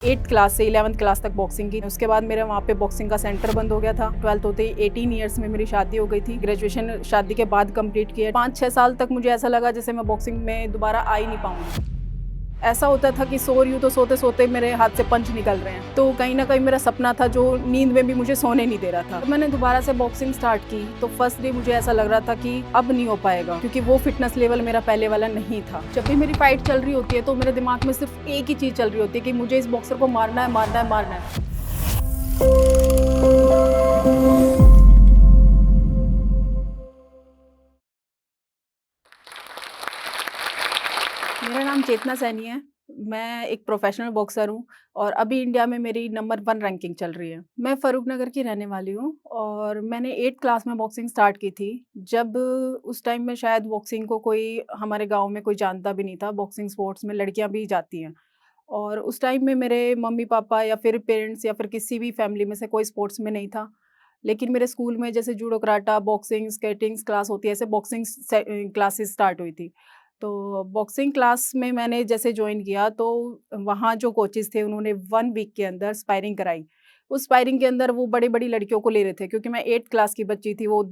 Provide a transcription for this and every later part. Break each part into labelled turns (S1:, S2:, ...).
S1: 8th class से 11th class तक boxing की। उसके बाद मेरा वहाँ पे बॉक्सिंग का सेंटर बंद हो गया था। 12th होते ही 18 ईयर्स में मेरी शादी हो गई थी। ग्रेजुएशन शादी के बाद कंप्लीट किया। 5-6 साल तक मुझे ऐसा लगा जैसे मैं बॉक्सिंग में दोबारा आ ही नहीं पाऊंगी। ऐसा होता था कि सो रही हूँ तो सोते सोते मेरे हाथ से पंच निकल रहे हैं। तो कहीं ना कहीं मेरा सपना था जो नींद में भी मुझे सोने नहीं दे रहा था। जब मैंने दोबारा से बॉक्सिंग स्टार्ट की तो फर्स्ट डे मुझे ऐसा लग रहा था कि अब नहीं हो पाएगा, क्योंकि वो फिटनेस लेवल मेरा पहले वाला नहीं था। जब भी मेरी फाइट चल रही होती है तो मेरे दिमाग में सिर्फ एक ही चीज चल रही होती है कि मुझे इस बॉक्सर को मारना है, मारना है, मारना है। मेरा नाम चेतना सैनी है। मैं एक प्रोफेशनल बॉक्सर हूँ और अभी इंडिया में मेरी नंबर 1 रैंकिंग चल रही है। मैं फ़रूख़नगर की रहने वाली हूँ और मैंने 8th क्लास में बॉक्सिंग स्टार्ट की थी। जब उस टाइम में शायद बॉक्सिंग को कोई हमारे गाँव में कोई जानता भी नहीं था। बॉक्सिंग स्पोर्ट्स में लड़कियाँ भी जाती हैं और उस टाइम में मेरे मम्मी-पापा या फिर पेरेंट्स या फिर किसी भी फैमिली में से कोई स्पोर्ट्स में नहीं था। लेकिन मेरे स्कूल में जैसे judo, karate, boxing, skatings class होती है, ऐसे बॉक्सिंग क्लासेस स्टार्ट हुई थी। तो बॉक्सिंग क्लास में मैंने जैसे जॉइन किया तो वहाँ जो कोचेज़ थे उन्होंने 1 वीक के अंदर स्पारिंग कराई। उस स्पारिंग के अंदर वो बड़ी-बड़ी लड़कियों को ले रहे थे, क्योंकि मैं 8th क्लास की बच्ची थी, वो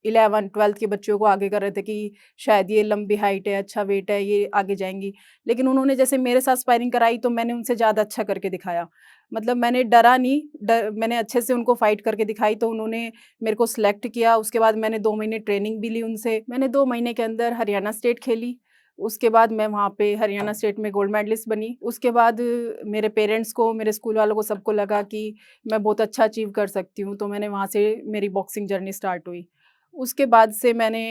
S1: 11-12th के बच्चियों को आगे कर रहे थे कि शायद ये लंबी हाइट है, अच्छा वेट है, ये आगे जाएँगी। लेकिन उन्होंने जैसे मेरे साथ स्पारिंग कराई तो मैंने उनसे ज़्यादा अच्छा करके दिखाया। मतलब मैंने डरा नहीं, मैंने अच्छे से उनको फाइट करके दिखाई तो उन्होंने मेरे को सिलेक्ट किया। उसके बाद मैंने 2 महीने ट्रेनिंग भी ली उनसे। मैंने 2 महीने के अंदर हरियाणा स्टेट खेली। उसके बाद मैं वहाँ पे हरियाणा स्टेट में गोल्ड मेडलिस्ट बनी। उसके बाद मेरे पेरेंट्स को, मेरे स्कूल वालों को सबको लगा कि मैं बहुत अच्छा अचीव कर सकती हूँ, तो मैंने वहाँ से मेरी बॉक्सिंग जर्नी स्टार्ट हुई। उसके बाद से मैंने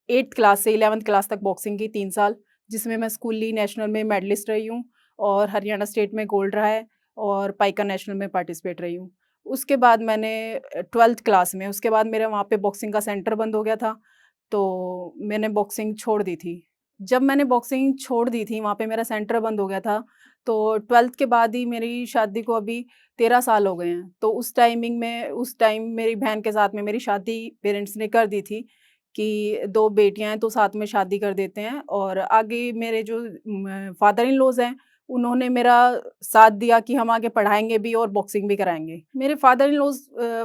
S1: 8th क्लास से 11th क्लास तक बॉक्सिंग की 3 साल, जिसमें मैं स्कूली, नेशनल में मेडलिस्ट रही हूँ और हरियाणा स्टेट में गोल्ड रहा है और पाइका नेशनल में पार्टिसिपेट रही हूँ। उसके बाद मैंने 12th क्लास में, उसके बाद मेरा वहाँ पे बॉक्सिंग का सेंटर बंद हो गया था, तो मैंने बॉक्सिंग छोड़ दी थी। जब मैंने बॉक्सिंग छोड़ दी थी, वहाँ पे मेरा सेंटर बंद हो गया था, तो 12th के बाद ही मेरी शादी को अभी 13 साल हो गए हैं। तो उस टाइमिंग में, उस टाइम मेरी बहन के साथ में मेरी शादी पेरेंट्स ने कर दी थी कि 2 बेटियाँ हैं तो साथ में शादी कर देते हैं, और आगे मेरे जो फादर इन लॉज़ हैं, उन्होंने मेरा साथ दिया कि हम आगे पढ़ाएँगे भी और बॉक्सिंग भी कराएँगे। मेरे फादर इन लॉज़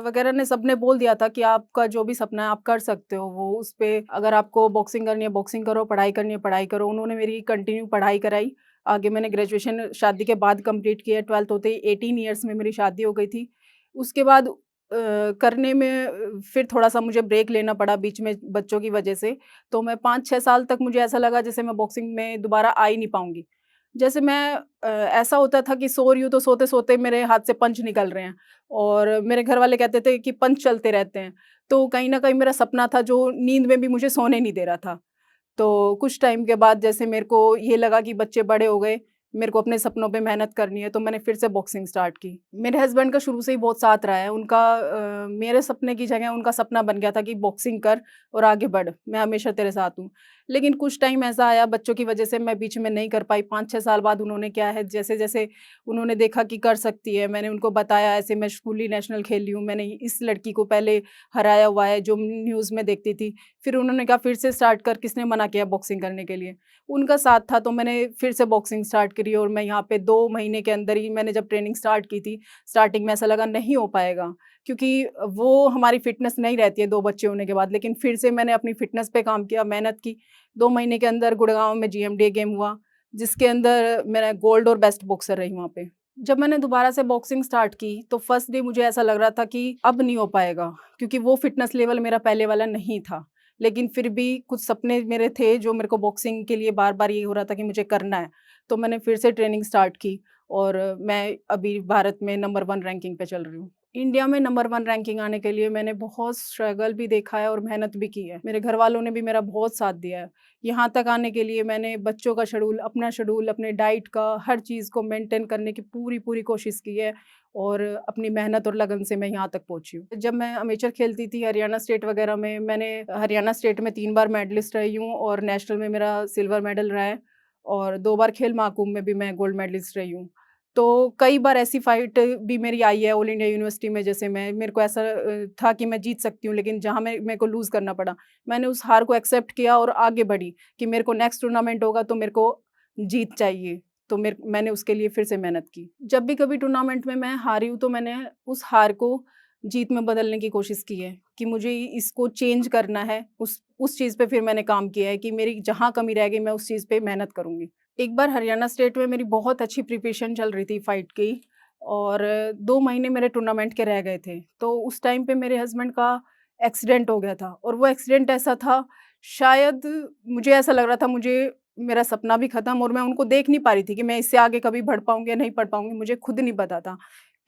S1: वगैरह ने सबने बोल दिया था कि आपका जो भी सपना है आप कर सकते हो, वो उस पे अगर आपको बॉक्सिंग करनी है बॉक्सिंग करो, पढ़ाई करनी है पढ़ाई करो। उन्होंने मेरी कंटिन्यू पढ़ाई कराई। आगे मैंने ग्रेजुएशन शादी के बाद कंप्लीट किया। 12th होते ही 18 ईयर्स में मेरी शादी हो गई थी। उसके बाद करने में फिर थोड़ा-सा मुझे ब्रेक लेना पड़ा बीच में बच्चों की वजह से। तो मैं 5-6 साल तक मुझे ऐसा लगा जैसे मैं बॉक्सिंग में दोबारा आ ही नहीं पाऊँगी। जैसे मैं ऐसा होता था कि सो रही हूँ तो सोते-सोते मेरे हाथ से पंच निकल रहे हैं और मेरे घर वाले कहते थे कि पंच चलते रहते हैं। तो कहीं न कहीं मेरा सपना था जो नींद में भी मुझे सोने नहीं दे रहा था। तो कुछ टाइम के बाद जैसे मेरे को ये लगा कि बच्चे बड़े हो गए, मेरे को अपने सपनों पे मेहनत करनी है, तो मैंने फिर से बॉक्सिंग स्टार्ट की। मेरे हस्बैंड का शुरू से ही बहुत साथ रहा है। उनका मेरे सपने की जगह उनका सपना बन गया था कि बॉक्सिंग कर और आगे बढ़, मैं हमेशा तेरे साथ हूँ। लेकिन कुछ टाइम ऐसा आया बच्चों की वजह से मैं बीच में नहीं कर पाई। 5-6 साल बाद उन्होंने क्या है, जैसे-जैसे उन्होंने देखा कि कर सकती है, मैंने उनको बताया ऐसे मैं स्कूली नेशनल खेली हूँ, मैंने इस लड़की को पहले हराया हुआ है जो न्यूज़ में देखती थी। फिर उन्होंने कहा फिर से स्टार्ट कर, किसने मना किया बॉक्सिंग करने के लिए? उनका साथ था तो मैंने फिर से बॉक्सिंग स्टार्ट करी और मैं यहाँ पे 2 महीने के अंदर ही, मैंने जब ट्रेनिंग स्टार्ट की थी, स्टार्टिंग में ऐसा लगा नहीं हो पाएगा, क्योंकि वो हमारी फ़िटनेस नहीं रहती है 2 बच्चे होने के बाद। लेकिन फिर से मैंने अपनी फ़िटनेस पे काम किया, मेहनत की। 2 महीने के अंदर गुड़गाँव में जीएमडीए गेम हुआ, जिसके अंदर मैं गोल्ड और बेस्ट बॉक्सर रही वहाँ पे। जब मैंने दोबारा से बॉक्सिंग स्टार्ट की, तो फर्स्ट डे मुझे ऐसा लग रहा था कि अब नहीं हो पाएगा, क्योंकि वो फ़िटनेस लेवल मेरा पहले वाला नहीं था। लेकिन फिर भी कुछ सपने मेरे थे जो मेरे को बॉक्सिंग के लिए बार-बार ये हो रहा था कि मुझे करना है। तो मैंने फिर से ट्रेनिंग स्टार्ट की और मैं अभी भारत में नंबर 1 रैंकिंग पे चल रही हूँ। इंडिया में नंबर 1 रैंकिंग आने के लिए मैंने बहुत स्ट्रगल भी देखा है और मेहनत भी की है। मेरे घरवालों ने भी मेरा बहुत साथ दिया है। यहाँ तक आने के लिए मैंने बच्चों का शेड्यूल, अपने डाइट का, हर चीज़ को मेंटेन करने की पूरी-पूरी कोशिश की है और अपनी मेहनत और लगन से मैं यहाँ तक पहुँची हूँ। जब मैं अमेचर खेलती थी हरियाणा स्टेट वगैरह में, मैंने हरियाणा स्टेट में 3 बार मेडलिस्ट रही हूँ और नेशनल में मेरा सिल्वर मेडल रहा है और 2 बार खेल महाकुंभ में भी मैं गोल्ड मेडलिस्ट रही हूँ। तो कई बार ऐसी फाइट भी मेरी आई है ऑल इंडिया यूनिवर्सिटी में, जैसे मेरे को ऐसा था कि मैं जीत सकती हूँ, लेकिन जहाँ मेरे को लूज़ करना पड़ा। मैंने उस हार को एक्सेप्ट किया और आगे बढ़ी कि मेरे को नेक्स्ट टूर्नामेंट होगा तो मेरे को जीत चाहिए। तो मैंने उसके लिए फिर से मेहनत की। जब भी कभी टूर्नामेंट में मैं हारी हूँ, तो मैंने उस हार को जीत में बदलने की कोशिश की है कि मुझे इसको चेंज करना है। उस चीज़ पे फिर मैंने काम किया है कि मेरी जहाँ कमी रह गई, मैं उस चीज़ पे मेहनत करूँगी। एक बार हरियाणा स्टेट में मेरी बहुत अच्छी प्रिपरेशन चल रही थी फाइट की, और 2 महीने मेरे टूर्नामेंट के रह गए थे। तो उस टाइम पे मेरे हस्बैंड का एक्सीडेंट हो गया था, और वो एक्सीडेंट ऐसा था, शायद मुझे ऐसा लग रहा था मुझे मेरा सपना भी खत्म, और मैं उनको देख नहीं पा रही थी कि मैं इससे आगे कभी बढ़ पाऊँगी या नहीं बढ़ पाऊँगी, मुझे खुद नहीं पता था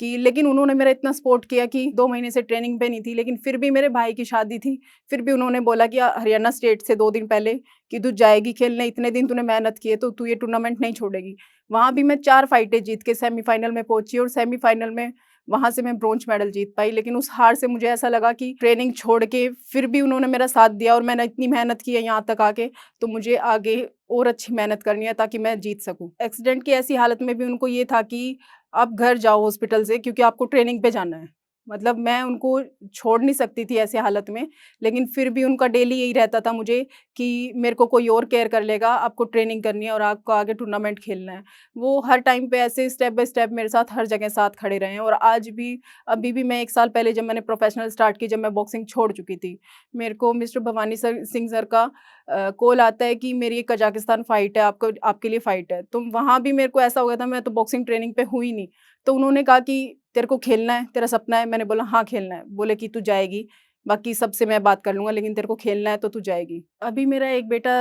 S1: कि। लेकिन उन्होंने मेरा इतना सपोर्ट किया कि 2 महीने से ट्रेनिंग पे नहीं थी, लेकिन फिर भी मेरे भाई की शादी थी, फिर भी उन्होंने बोला कि हरियाणा स्टेट से 2 दिन पहले कि तू जाएगी खेलने, इतने दिन तूने मेहनत की है, तो तू ये टूर्नामेंट नहीं छोड़ेगी। वहाँ भी मैं 4 फाइटें जीत के सेमीफाइनल में पहुँची, और सेमीफाइनल में वहाँ से मैं ब्रोंज मेडल जीत पाई। लेकिन उस हार से मुझे ऐसा लगा कि ट्रेनिंग छोड़ के फिर भी उन्होंने मेरा साथ दिया, और मैंने इतनी मेहनत की है यहाँ तक आके, तो मुझे आगे और अच्छी मेहनत करनी है ताकि मैं जीत सकूँ। एक्सीडेंट की ऐसी हालत में भी उनको ये था कि आप घर जाओ हॉस्पिटल से, क्योंकि आपको ट्रेनिंग पे जाना है। मतलब मैं उनको छोड़ नहीं सकती थी ऐसी हालत में, लेकिन फिर भी उनका डेली यही रहता था मुझे कि मेरे को कोई और केयर कर लेगा, आपको ट्रेनिंग करनी है और आपको आगे टूर्नामेंट खेलना है। वो हर टाइम पे ऐसे स्टेप बाय स्टेप मेरे साथ हर जगह साथ खड़े रहे हैं, और आज भी अभी भी मैं 1 साल पहले जब मैंने प्रोफ़ेशनल स्टार्ट की, जब मैं बॉक्सिंग छोड़ चुकी थी, मेरे को मिस्टर भवानी सिंह सर का कॉल आता है कि मेरी एक कज़ाकिस्तान फ़ाइट है, आपको आपके लिए फ़ाइट है। तो वहाँ भी मेरे को ऐसा हो गया था, मैं तो बॉक्सिंग ट्रेनिंग पे हुई नहीं। तो उन्होंने कहा कि तेरे को खेलना है, तेरा सपना है? मैंने बोला हाँ, खेलना है। बोले कि तू जाएगी, बाकी सबसे मैं बात कर लूँगा, लेकिन तेरे को खेलना है तो तू जाएगी। अभी मेरा एक बेटा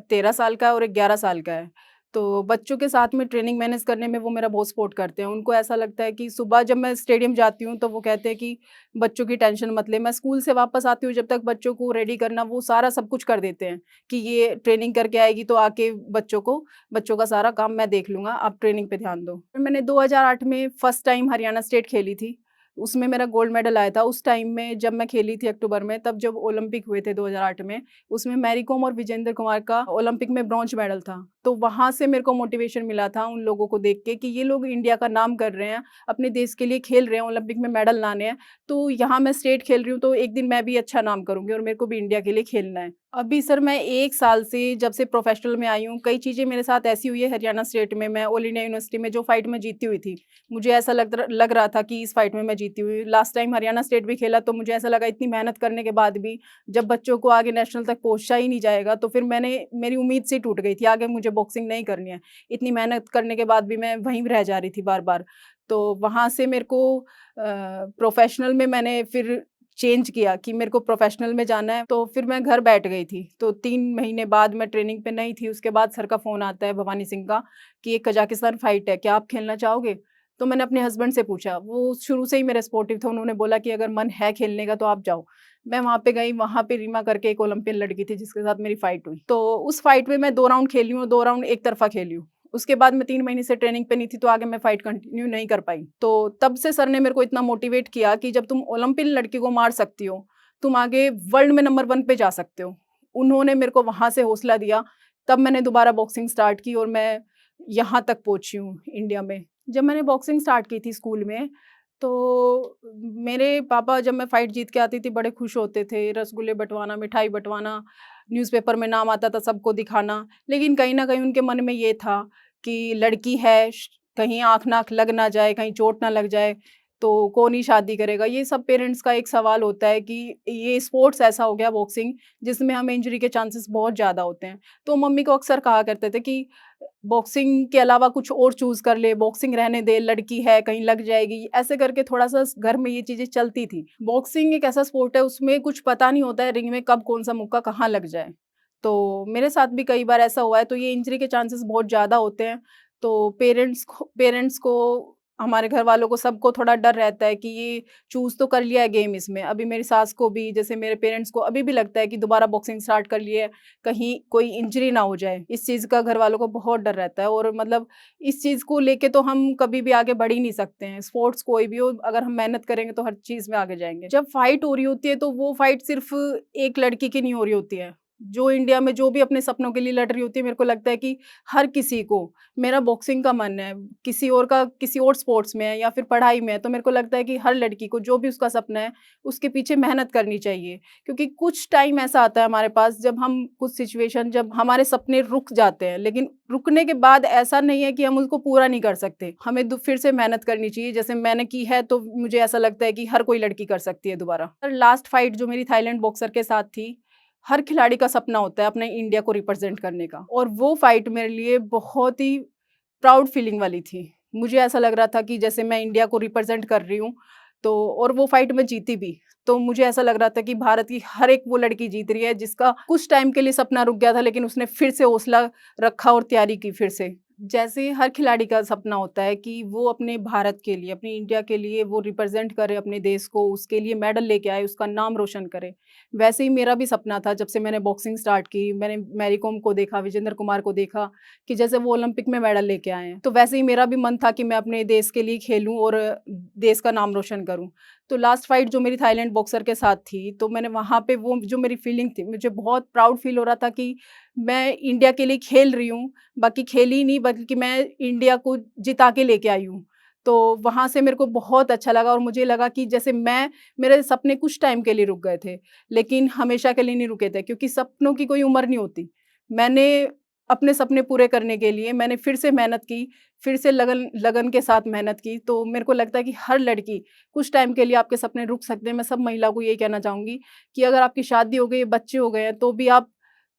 S1: 13 साल का है और एक 11 साल का है। तो बच्चों के साथ में ट्रेनिंग मैनेज करने में वो मेरा बहुत सपोर्ट करते हैं। उनको ऐसा लगता है कि सुबह जब मैं स्टेडियम जाती हूँ, तो वो कहते हैं कि बच्चों की टेंशन मत ले। मैं स्कूल से वापस आती हूँ, जब तक बच्चों को रेडी करना, वो सारा सब कुछ कर देते हैं कि ये ट्रेनिंग करके आएगी तो आके बच्चों का सारा काम मैं देख लूँगा, आप ट्रेनिंग पे ध्यान दो। फिर मैंने 2008 में फर्स्ट टाइम हरियाणा स्टेट खेली थी, उसमें मेरा गोल्ड मेडल आया था। उस टाइम में जब मैं खेली थी अक्टूबर में, तब जब ओलंपिक हुए थे 2008 में, उसमें मैरी कॉम और विजेंद्र कुमार का ओलंपिक में ब्रॉन्ज मेडल था। तो वहाँ से मेरे को मोटिवेशन मिला था उन लोगों को देख के कि ये लोग इंडिया का नाम कर रहे हैं, अपने देश के लिए खेल रहे हैं, ओलंपिक में मेडल लाने हैं, तो यहाँ मैं स्टेट खेल रही हूँ, तो एक दिन मैं भी अच्छा नाम करूँगी और मेरे को भी इंडिया के लिए खेलना है। अभी सर मैं 1 साल से जब से प्रोफ़ेशनल में आई हूँ, कई चीज़ें मेरे साथ ऐसी हुई है हरियाणा स्टेट में, मैं ऑल इंडिया यूनिवर्सिटी में जो फाइट मैं जीती हुई थी, मुझे ऐसा लग रहा था कि इस फाइट में मैं जीती हुई। लास्ट टाइम हरियाणा स्टेट भी खेला, तो मुझे ऐसा लगा इतनी मेहनत करने के बाद भी जब बच्चों को आगे नेशनल तक पहुँचा ही नहीं जाएगा, तो फिर मेरी उम्मीद सी टूट गई थी, आगे मुझे बॉक्सिंग नहीं करनी है। इतनी मेहनत करने के बाद भी मैं वहीं रह जा रही थी बार-बार। तो वहाँ से मेरे को प्रोफ़ेशनल में मैंने फिर चेंज किया कि मेरे को प्रोफ़ेशनल में जाना है, तो फिर मैं घर बैठ गई थी। तो 3 महीने बाद मैं ट्रेनिंग पे नहीं थी, उसके बाद सर का फ़ोन आता है भवानी सिंह का कि एक कज़ाकिस्तान फ़ाइट है, क्या आप खेलना चाहोगे? तो मैंने अपने हस्बैंड से पूछा, वो शुरू से ही मेरे सपोर्टिव थे, उन्होंने बोला कि अगर मन है खेलने का तो आप जाओ। मैं वहाँ पे गई, वहाँ पे रीमा करके एक ओलंपियन लड़की थी जिसके साथ मेरी फ़ाइट हुई। तो उस फ़ाइट में मैं 2 राउंड खेली हूँ और 2 राउंड एक तरफ़ा खेली हूँ। उसके बाद मैं 3 महीने से ट्रेनिंग पे नहीं थी, तो आगे मैं फ़ाइट कंटिन्यू नहीं कर पाई। तो तब से सर ने मेरे को इतना मोटिवेट किया कि जब तुम ओलंपियन लड़की को मार सकती हो, तुम आगे वर्ल्ड में नंबर 1 पे जा सकते हो। उन्होंने मेरे को वहाँ से हौसला दिया, तब मैंने दोबारा बॉक्सिंग स्टार्ट की और मैं यहाँ तक पहुँची हूँ इंडिया में। जब मैंने बॉक्सिंग स्टार्ट की थी स्कूल में, तो मेरे पापा जब मैं फाइट जीत के आती थी बड़े खुश होते थे, रसगुल्ले बँटवाना, मिठाई बँटवाना, न्यूज़पेपर में नाम आता था सबको दिखाना। लेकिन कहीं न कहीं उनके मन में ये था कि लड़की है, कहीं आँख-नाक लग ना जाए, कहीं चोट ना लग जाए, तो कौन ही शादी करेगा? ये सब पेरेंट्स का एक सवाल होता है कि ये स्पोर्ट्स ऐसा हो गया बॉक्सिंग, जिसमें हमें इंजरी के चांसेस बहुत ज़्यादा होते हैं। तो मम्मी को अक्सर कहा करते थे कि बॉक्सिंग के अलावा कुछ और चूज़ कर ले, बॉक्सिंग रहने दे, लड़की है, कहीं लग जाएगी। ऐसे करके थोड़ा-सा घर में ये चीज़ें चलती थी। बॉक्सिंग एक ऐसा स्पोर्ट है, उसमें कुछ पता नहीं होता है रिंग में कब कौन-सा मुक्का कहाँ लग जाए। तो मेरे साथ भी कई बार ऐसा हुआ है, तो ये इंजरी के चांसेस बहुत ज़्यादा होते हैं। तो पेरेंट्स को हमारे घर वालों को सबको थोड़ा डर रहता है कि ये चूज़ तो कर लिया है गेम इसमें। अभी मेरी सास को भी, जैसे मेरे पेरेंट्स को अभी भी लगता है कि दोबारा बॉक्सिंग स्टार्ट कर ली है, कहीं कोई इंजरी ना हो जाए। इस चीज़ का घर वालों को बहुत डर रहता है, और मतलब इस चीज़ को लेके तो हम कभी भी आगे बढ़ ही नहीं सकते हैं। स्पोर्ट्स कोई भी हो, अगर हम मेहनत करेंगे तो हर चीज़ में आगे जाएँगे। जब फाइट हो रही होती है, तो वो फाइट सिर्फ़ एक लड़की की नहीं हो रही होती है। जो इंडिया में जो भी अपने सपनों के लिए लड़ रही होती है, मेरे को लगता है कि हर किसी को, मेरा बॉक्सिंग का मन है, किसी और स्पोर्ट्स में है या फिर पढ़ाई में है, तो मेरे को लगता है कि हर लड़की को जो भी उसका सपना है, उसके पीछे मेहनत करनी चाहिए। क्योंकि कुछ टाइम ऐसा आता है हमारे पास जब हमारे सपने रुक जाते हैं, लेकिन रुकने के बाद ऐसा नहीं है कि हम उसको पूरा नहीं कर सकते। हमें फिर से मेहनत करनी चाहिए, जैसे मैंने की है, तो मुझे ऐसा लगता है कि हर कोई लड़की कर सकती है दोबारा। लास्ट फाइट जो मेरी थाईलैंड बॉक्सर के साथ थी, हर खिलाड़ी का सपना होता है अपने इंडिया को रिप्रेजेंट करने का, और वो फाइट मेरे लिए बहुत ही प्राउड फीलिंग वाली थी। मुझे ऐसा लग रहा था कि जैसे मैं इंडिया को रिप्रेजेंट कर रही हूँ, तो और वो फाइट मैं जीती भी। तो मुझे ऐसा लग रहा था कि भारत की हर एक वो लड़की जीत रही है जिसका कुछ टाइम के लिए सपना रुक गया था, लेकिन उसने फिर से हौसला रखा और तैयारी की फिर से। जैसे हर खिलाड़ी का सपना होता है कि वो अपने भारत के लिए, अपनी इंडिया के लिए वो रिप्रेजेंट करे अपने देश को, उसके लिए मेडल लेके आए, उसका नाम रोशन करे। वैसे ही मेरा भी सपना था जब से मैंने बॉक्सिंग स्टार्ट की, मैंने मैरी कॉम को देखा, विजेंद्र कुमार को देखा कि जैसे वो ओलंपिक में मेडल लेके आए हैं। तो वैसे ही मेरा भी मन था कि मैं अपने देश के लिए खेलूँ और देश का नाम रोशन करूँ। तो लास्ट फाइट जो मेरी थाईलैंड बॉक्सर के साथ थी, तो मैंने वहाँ पे वो जो मेरी फीलिंग थी, मुझे बहुत प्राउड फील हो रहा था कि मैं इंडिया के लिए खेल रही हूँ। बाकी खेली ही नहीं, बल्कि मैं इंडिया को जिता के लेके आई हूँ। तो वहाँ से मेरे को बहुत अच्छा लगा और मुझे लगा कि जैसे मेरे सपने कुछ टाइम के लिए रुक गए थे, लेकिन हमेशा के लिए नहीं रुके थे, क्योंकि सपनों की कोई उम्र नहीं होती। मैंने अपने सपने पूरे करने के लिए मैंने फिर से मेहनत की, फिर से लगन लगन के साथ मेहनत की। तो मेरे को लगता है कि हर लड़की, कुछ टाइम के लिए आपके सपने रुक सकते हैं। मैं सब महिला को यही कहना चाहूँगी कि अगर आपकी शादी हो गई है, बच्चे हो गए हैं, तो भी आप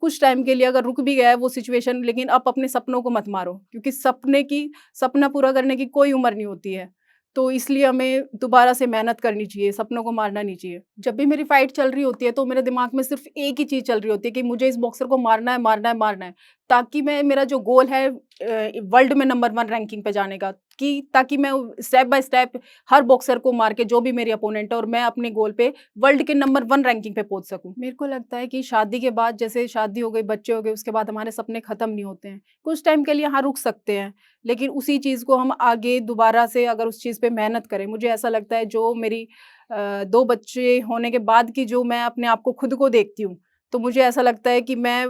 S1: कुछ टाइम के लिए अगर रुक भी गया है वो सिचुएशन, लेकिन आप अपने सपनों को मत मारो, क्योंकि सपना पूरा करने की कोई उम्र नहीं होती है। तो इसलिए हमें दोबारा से मेहनत करनी चाहिए, सपनों को मारना नहीं चाहिए। जब भी मेरी फाइट चल रही होती है, तो मेरे दिमाग में सिर्फ़ एक ही चीज़ चल रही होती है कि मुझे इस बॉक्सर को मारना है, मारना है, मारना है। ताकि मेरा जो गोल है वर्ल्ड में नंबर 1 रैंकिंग पे जाने का, कि ताकि मैं step by step her boxer को मार के, जो भी मेरे अपोनेंट है, और मैं अपने गोल पे वर्ल्ड के नंबर 1 रैंकिंग पे पहुँच सकूँ। मेरे को लगता है कि शादी के बाद, जैसे शादी हो गई, बच्चे हो गए, उसके बाद हमारे सपने खत्म नहीं होते हैं। कुछ टाइम के लिए हाँ रुक सकते हैं, लेकिन उसी चीज़ को हम आगे दोबारा से अगर उस चीज़ पे मेहनत करें, मुझे ऐसा लगता है जो मेरी 2 बच्चे होने के बाद की जो मैं अपने आप को खुद को देखती हूँ, तो मुझे ऐसा लगता है कि मैं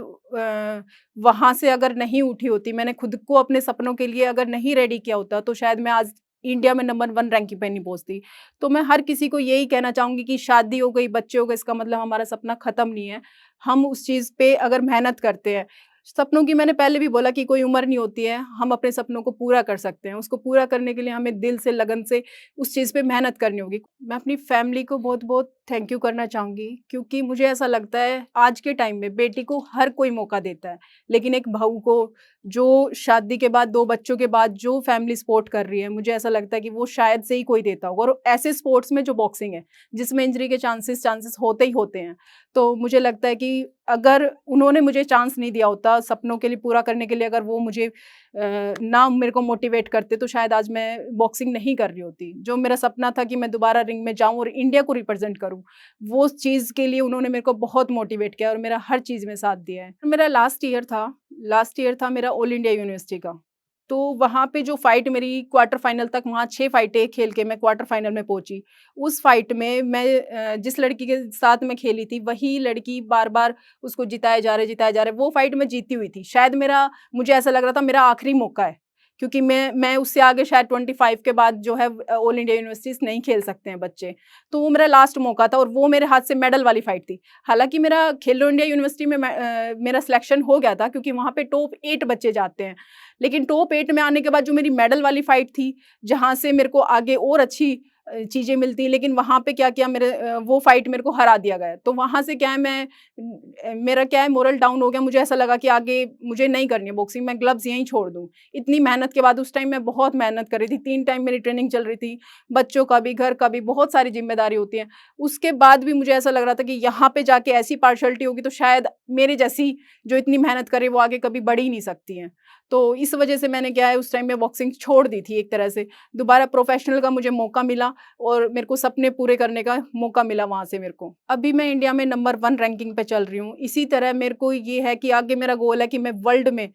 S1: वहाँ से अगर नहीं उठी होती, मैंने खुद को अपने सपनों के लिए अगर नहीं रेडी किया होता, तो शायद मैं आज इंडिया में नंबर 1 रैंकिंग पे नहीं पहुँचती। तो मैं हर किसी को यही कहना चाहूँगी कि शादी हो गई, बच्चे हो गए, इसका मतलब हमारा सपना खत्म नहीं है। हम उस चीज़ पे अगर मेहनत करते हैं, सपनों की मैंने पहले भी बोला कि कोई उम्र नहीं होती है, हम अपने सपनों को पूरा कर सकते हैं। उसको पूरा करने के लिए हमें दिल से, लगन से उस चीज़ पे मेहनत करनी होगी। मैं अपनी फैमिली को बहुत-बहुत थैंक यू करना चाहूँगी, क्योंकि मुझे ऐसा लगता है आज के टाइम में बेटी को हर कोई मौका देता है, लेकिन एक बहू को, जो शादी के बाद 2 बच्चों के बाद जो फैमिली सपोर्ट कर रही है, मुझे ऐसा लगता है कि वो शायद से ही कोई देता होगा, और ऐसे स्पोर्ट्स में जो बॉक्सिंग है, जिसमें इंजरी के चांसेस होते ही होते हैं। तो मुझे लगता है कि अगर उन्होंने मुझे चांस नहीं दिया होता सपनों के लिए पूरा करने के लिए, अगर वो मुझे ना मेरे को मोटिवेट करते, तो शायद आज मैं बॉक्सिंग नहीं कर रही होती। जो मेरा सपना था कि मैं दोबारा रिंग में जाऊँ और इंडिया को रिप्रेज़ेंट करूँ, वो चीज़ के लिए उन्होंने मेरे को बहुत मोटिवेट किया और मेरा हर चीज़ में साथ दिया है। मेरा लास्ट ईयर था मेरा ऑल इंडिया यूनिवर्सिटी का। तो वहाँ पे जो फाइट मेरी क्वार्टर फाइनल तक, वहाँ 6 फाइटें खेल के मैं क्वार्टर फाइनल में पहुँची। उस फाइट में मैं जिस लड़की के साथ मैं खेली थी, वही लड़की बार-बार उसको जिताए जा रहे, वो फाइट मैं जीती हुई थी। शायद मुझे ऐसा लग रहा था मेरा आखिरी मौका है, क्योंकि मैं उससे आगे शायद 25 के बाद जो है ऑल इंडिया यूनिवर्सिटीज़ नहीं खेल सकते हैं बच्चे। तो वो मेरा लास्ट मौका था, और वो मेरे हाथ से मेडल वाली फाइट थी। हालाँकि मेरा खेलो इंडिया यूनिवर्सिटी में मेरा सिलेक्शन हो गया था, क्योंकि वहाँ पे टॉप 8 बच्चे जाते हैं। लेकिन टॉप 8 में आने के बाद जो मेरी मेडल वाली फाइट थी, जहाँ से मेरे को आगे और अच्छी चीज़ें मिलती, लेकिन वहाँ पे क्या किया, वो फाइट मेरे को हरा दिया गया। तो वहाँ से क्या है, मेरा क्या है, मोरल डाउन हो गया। मुझे ऐसा लगा कि आगे मुझे नहीं करनी है बॉक्सिंग, मैं ग्लव्स यहीं छोड़ दूँ। इतनी मेहनत के बाद, उस टाइम मैं बहुत मेहनत कर रही थी, 3 टाइम मेरी ट्रेनिंग चल रही थी, बच्चों का भी, घर का भी, बहुत सारी ज़िम्मेदारी होती है। उसके बाद भी मुझे ऐसा लग रहा था कि यहाँ पे जाके ऐसी पार्शियलिटी होगी, तो शायद मेरे जैसी जो इतनी मेहनत करे, वो आगे कभी बढ़ ही नहीं सकती हैं। तो इस वजह से मैंने क्या है, उस टाइम में बॉक्सिंग छोड़ दी थी एक तरह से। दोबारा प्रोफ़ेशनल का मुझे मौका मिला, और मेरे को सपने पूरे करने का मौका मिला वहाँ से मेरे को। अभी मैं इंडिया में नंबर 1 रैंकिंग पे चल रही हूँ। इसी तरह मेरे को ये है कि आगे मेरा गोल है कि मैं वर्ल्ड में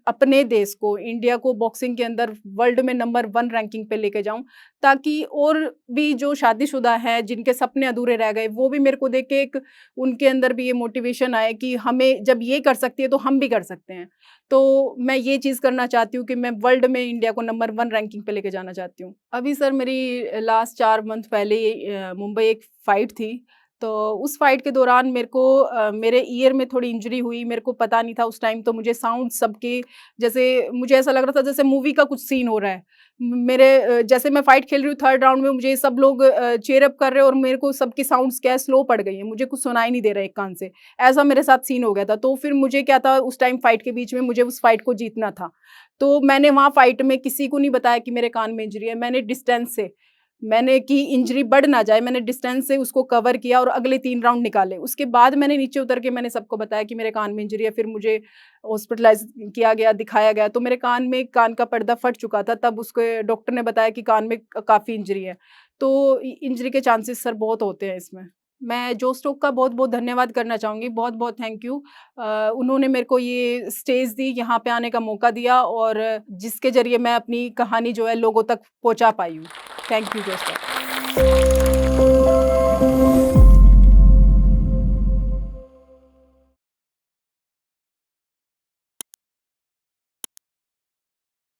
S1: अपने देश को, इंडिया को बॉक्सिंग के अंदर वर्ल्ड में नंबर 1 रैंकिंग पे लेके जाऊँ, ताकि और भी जो शादीशुदा हैं, जिनके सपने अधूरे रह गए, वो भी मेरे को देख के एक उनके अंदर भी ये मोटिवेशन आए कि हमें जब ये कर सकती है, तो हम भी कर सकते हैं। तो मैं ये चीज़ करना चाहती हूँ कि मैं वर्ल्ड में इंडिया को नंबर 1 रैंकिंग पे लेके जाना चाहती हूँ। अभी सर मेरी लास्ट 4 मंथ पहले मुंबई एक फ़ाइट थी, तो उस फ़ाइट के दौरान मेरे को मेरे ईयर में थोड़ी इंजरी हुई, मेरे को पता नहीं था उस टाइम, तो मुझे साउंड सबके जैसे मुझे ऐसा लग रहा था जैसे मूवी का कुछ सीन हो रहा है। मेरे जैसे मैं फ़ाइट खेल रही हूँ 3rd राउंड में, मुझे सब लोग चीयर अप कर रहे हैं और मेरे को सबकी साउंड्स क्या है स्लो पड़ गई हैं, मुझे कुछ सुनाई नहीं दे रहा है एक कान से। ऐसा मेरे साथ सीन हो गया था। तो फिर मुझे क्या था, उस टाइम फ़ाइट के बीच में मुझे उस फ़ाइट को जीतना था। तो मैंने वहाँ फ़ाइट में किसी को नहीं बताया कि मेरे कान में इंजरी है। मैंने डिस्टेंस से, मैंने कि इंजरी बढ़ ना जाए, मैंने डिस्टेंस से उसको कवर किया और अगले 3 राउंड निकाले। उसके बाद मैंने नीचे उतर के मैंने सबको बताया कि मेरे कान में इंजरी है। फिर मुझे हॉस्पिटलाइज़ किया गया, दिखाया गया, तो मेरे कान का पर्दा फट चुका था। तब उसके डॉक्टर ने बताया कि कान में काफ़ी इंजरी है। तो इंजरी के चांसेस सर बहुत होते हैं इसमें। मैं जो स्टोक का बहुत-बहुत धन्यवाद करना चाहूँगी, बहुत-बहुत थैंक यू। उन्होंने मेरे को ये स्टेज दी, यहाँ पे आने का मौका दिया और जिसके ज़रिए मैं अपनी कहानी जो है लोगों तक पहुँचा पाई हूँ। थैंक यू जो स्टोक।